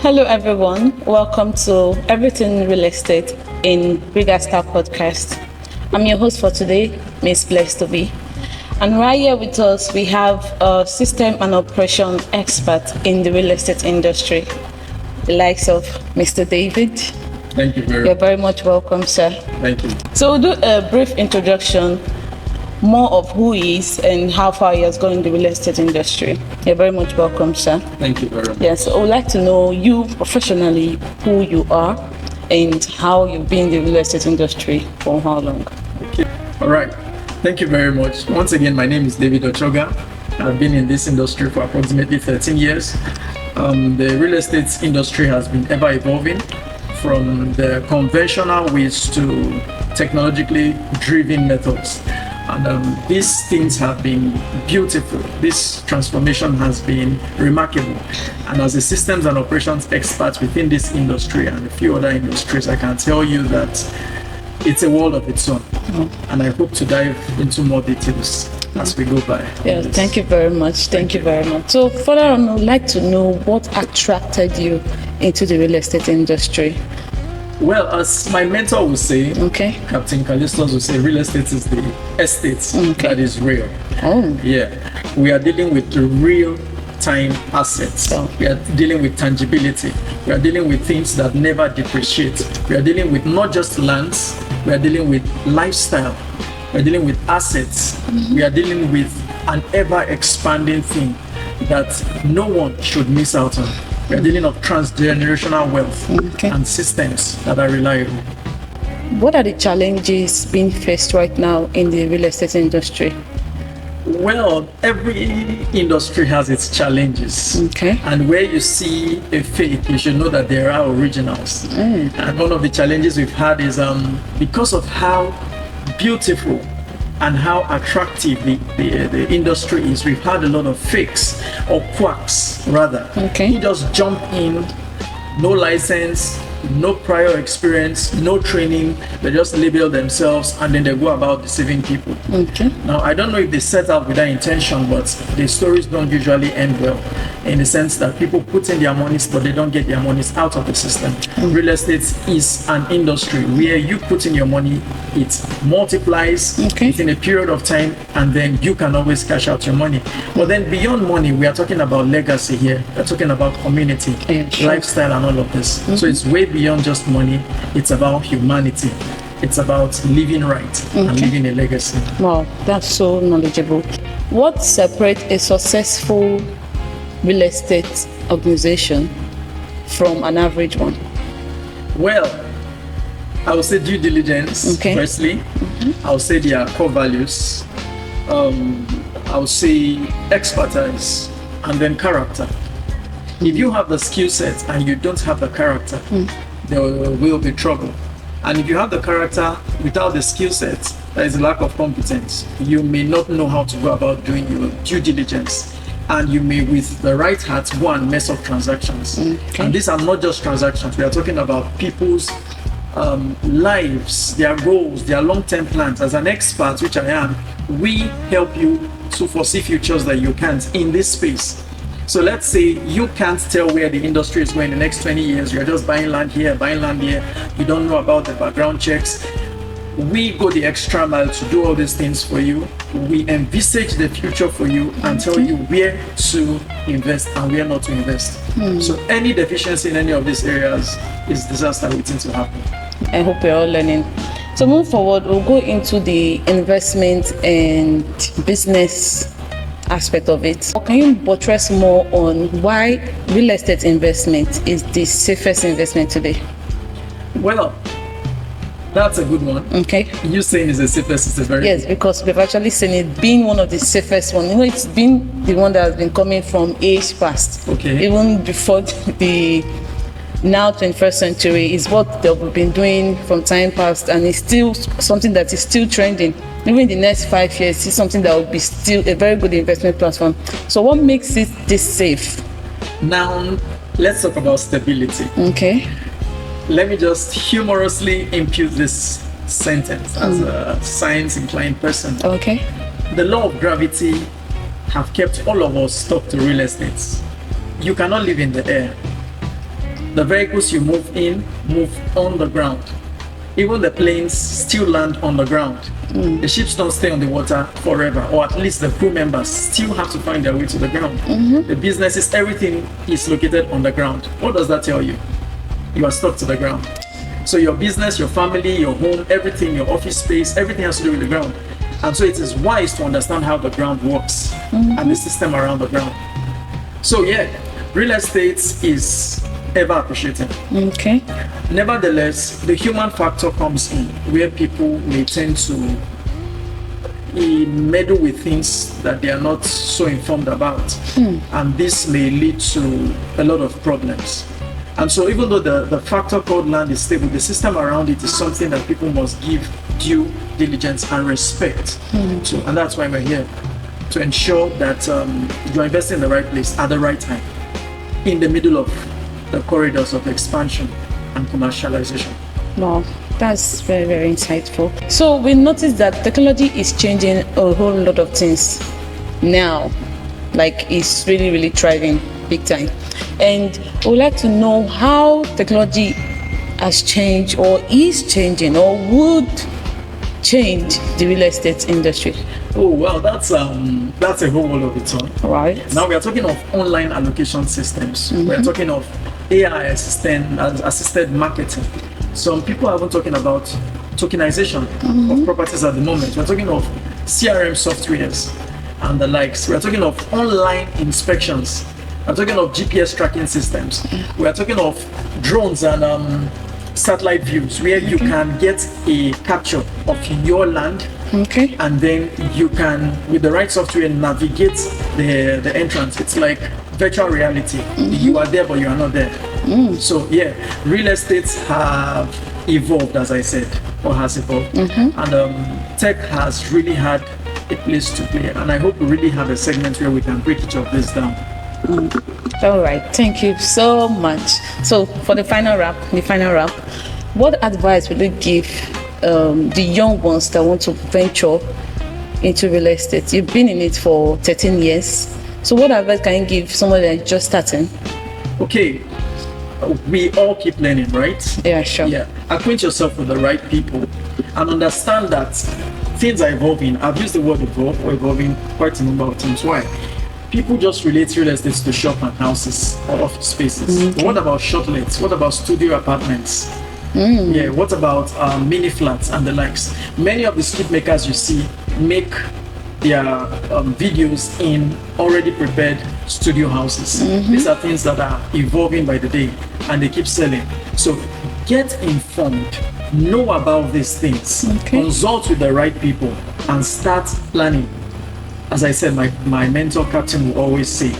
Hello everyone, welcome to Everything Real Estate in Regadstar Podcast. I'm your host for today, Miss Blessed to be. And right here with us, we have a system and operation expert in the real estate industry, the likes of Mr. David. Thank you very much. You're very much welcome, sir. Thank you. So we'll do a brief introduction, more of who he is and how far he has gone in the real estate industry. You're very much welcome, sir. Thank you very much. Yes, I would like to know you professionally, who you are, and how you've been in the real estate industry for how long. Okay. All right. Thank you very much. Once again, my name is David Ochoga. I've been in this industry for approximately 13 years. The real estate industry has been ever evolving from the conventional ways to technologically driven methods. And these things have been beautiful. This transformation has been remarkable. And as a systems and operations expert within this industry and a few other industries, I can tell you that it's a world of its own. And I hope to dive into more details as we go by. Yeah, thank you very much. Thank you very much. So further on, I would like to know what attracted you into the real estate industry. Well, as my mentor would say, Captain Callistus would say, real estate is the estate that is real. Oh. Yeah. We are dealing with real time assets. We are dealing with tangibility. We are dealing with things that never depreciate. We are dealing with not just lands, we are dealing with lifestyle. We are dealing with assets. We are dealing with an ever expanding thing that no one should miss out on. We are dealing with transgenerational wealth and systems that are reliable. What are the challenges being faced right now in the real estate industry? Well, every industry has its challenges. And where you see a fake, you should know that there are originals. And one of the challenges we've had is because of how beautiful and how attractive the industry is, we've had a lot of fakes or quacks rather. You just jump in, no license, no prior experience, no training. They just label themselves and then they go about deceiving people. Now, I don't know if they set out with that intention, but the stories don't usually end well, in the sense that people put in their monies, but they don't get their monies out of the system. Real estate is an industry where you put in your money, it multiplies within a period of time, and then you can always cash out your money. But then beyond money, we are talking about legacy here. We're talking about community, lifestyle, and all of this. So it's way beyond just money. It's about humanity. It's about living right and living a legacy. Wow, that's so knowledgeable. What separates a successful real estate organization from an average one? Well, I would say due diligence, firstly. I would say their core values. I would say expertise, and then character. If you have the skill set and you don't have the character, there will be trouble. And if you have the character without the skill set, there is a lack of competence. You may not know how to go about doing your due diligence. And you may, with the right heart, mess up transactions. And these are not just transactions. We are talking about people's lives, their goals, their long-term plans. As an expert, which I am, we help you to foresee futures that you can't in this space. So let's say you can't tell where the industry is going in the next 20 years. You're just buying land here, buying land here. You don't know about the background checks. We go the extra mile to do all these things for you. We envisage the future for you and tell you where to invest and where not to invest. So any deficiency in any of these areas is disaster waiting to happen. I hope we're all learning. So move forward, we'll go into the investment and business aspect of it. Can you buttress more on why real estate investment is the safest investment today? Well, that's a good one. You saying it's the safest is a very yes, because we've actually seen it being one of the safest ones. You know, it's been the one that has been coming from age past. Even before the now 21st century is what they've been doing from time past, and it's still something that is still trending. Even in the next 5 years, it's something that will be still a very good investment platform. So what makes it this safe? Now, let's talk about stability. Let me just humorously impute this sentence as a science-inclined person. The law of gravity have kept all of us stuck to real estate. You cannot live in the air. The vehicles you move on the ground. Even the planes still land on the ground. The ships don't stay on the water forever, or at least the crew members still have to find their way to the ground. The businesses, everything is located on the ground. What does that tell you? You are stuck to the ground. So your business, your family, your home, everything, your office space, everything has to do with the ground. And so it is wise to understand how the ground works and the system around the ground. So yeah, real estate is ever appreciating. Okay. Nevertheless, the human factor comes in where people may tend to meddle with things that they are not so informed about. And this may lead to a lot of problems. And so even though the factor called land is stable, the system around it is something that people must give due diligence and respect to. And that's why we're here, to ensure that you're investing in the right place at the right time, in the middle of the corridors of expansion and commercialization. Wow, that's very, very insightful. So we noticed that technology is changing a whole lot of things now. Like, it's really, really thriving big time. And I would like to know how technology has changed, or is changing, or would change the real estate industry. Oh well, that's a whole world of its own. Right. Now we are talking of online allocation systems. We are talking of AI assisted marketing. Some people are even talking about tokenization of properties at the moment. We're talking of CRM softwares and the likes. We're talking of online inspections. We're talking of GPS tracking systems. We're talking of drones and satellite views where you can get a capture of your land. Okay. And then you can, with the right software, navigate the entrance. It's like virtual reality. You are there, but you are not there. So yeah, real estates have evolved, as I said, or has evolved. And tech has really had a place to play. And I hope we really have a segment where we can break each of this down. All right, thank you so much. So for the final wrap, what advice will you give the young ones that want to venture into real estate? You've been in it for 13 years. So what advice can you give someone that is just starting? Okay, we all keep learning, right? Yeah, sure. Yeah, acquaint yourself with the right people and understand that things are evolving. I've used the word evolve or evolving quite a number of times. Why? People just relate real estate to shop and houses or office spaces. But what about shotlets? What about studio apartments? Yeah, what about mini flats and the likes? Many of the skip makers you see make their videos in already prepared studio houses. These are things that are evolving by the day and they keep selling. So get informed, know about these things, consult with the right people and start planning. As I said, my mentor captain will always say,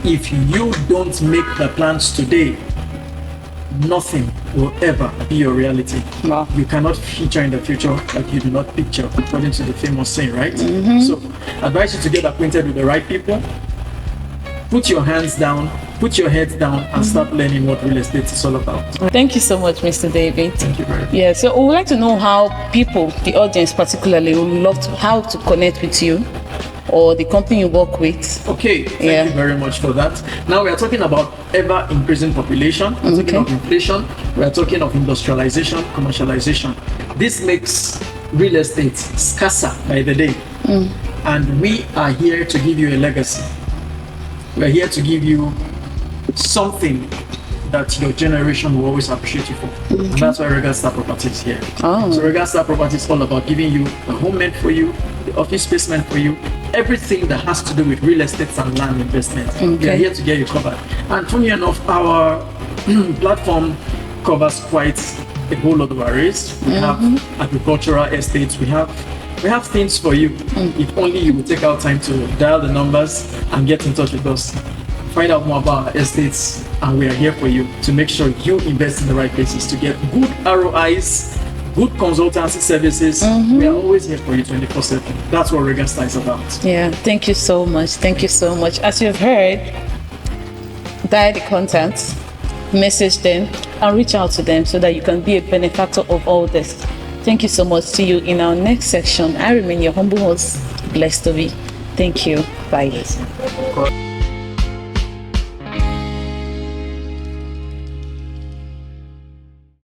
if you don't make the plans today, nothing will ever be your reality. Wow. You cannot feature in the future like you do not picture, according to the famous saying, right? So I advise you to get acquainted with the right people, put your hands down, put your head down and start learning what real estate is all about. Thank you so much, Mr. David. Thank you very much. Yeah, so we would like to know how people, the audience particularly, would love to, how to connect with you or the company you work with. Okay, thank you very much for that. Now we are talking about ever increasing population, we're talking of inflation, we are talking of industrialization, commercialization. This makes real estate scarcer by the day. And we are here to give you a legacy. We are here to give you something that your generation will always appreciate you for. And that's why Regadstar Properties is here. So Regadstar Properties is all about giving you a home meant for you, the office space meant for you, everything that has to do with real estate and land investment. We are here to get you covered. And funny enough, our platform covers quite a whole lot of areas. We have agricultural estates, we have things for you. If only you would take out time to dial the numbers and get in touch with us. Find out more about our estates, and we are here for you to make sure you invest in the right places to get good ROIs, good consultancy services. We are always here for you 24/7. That's what Regadstar is about. Yeah, thank you so much. Thank you so much. As you've heard, dial the contacts, message them, and reach out to them so that you can be a benefactor of all this. Thank you so much. See you in our next section. I remain your humble host, Blessed to be. Thank you. Bye.